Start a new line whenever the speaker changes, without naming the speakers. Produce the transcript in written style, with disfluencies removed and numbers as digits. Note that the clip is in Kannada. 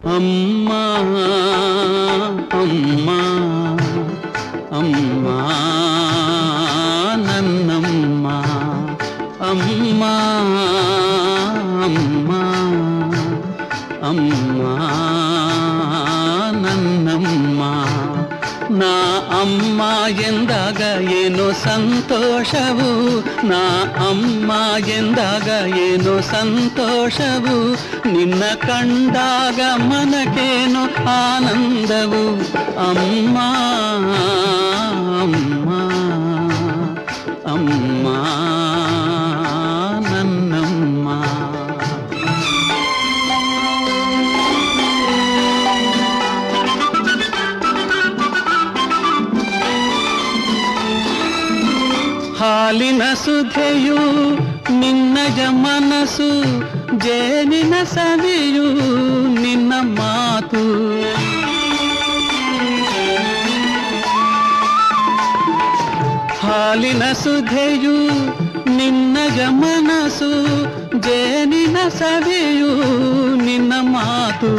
ಅಮ್ಮ ಅಮ್ಮ ಅಮ್ಮ ನನ್ನಮ್ಮ ಅಮ್ಮ ಅಮ್ಮ ಅಮ್ಮ ನನ್ನಮ್ಮ ನಾ ಅಮ್ಮ ಎಂದಾಗ ಏನೋ ಸಂತೋಷವು ನಾ ಅಮ್ಮ ಎಂದಾಗ ಏನೋ ಸಂತೋಷವು ನಿನ್ನ ಕಂಡಾಗ ಮನಕೇನೋ ಆನಂದವು ಅಮ್ಮ ಅಮ್ಮ ಅಮ್ಮ ನನ್ನಮ್ಮ ಹಾಲಿನ ಸುಧೆಯು ನಿನ್ನಯ ಮನಸ್ಸು ಜೇನಿನ ಸವಿಯು ನಿನ್ನ ಮಾತು ಹಾಲಿನ ಸುಧೆಯು ನಿನ್ನಯ ಮನಸ್ಸು ಜೇನಿನ ಸವಿಯು ನಿನ್ನ ಮಾತು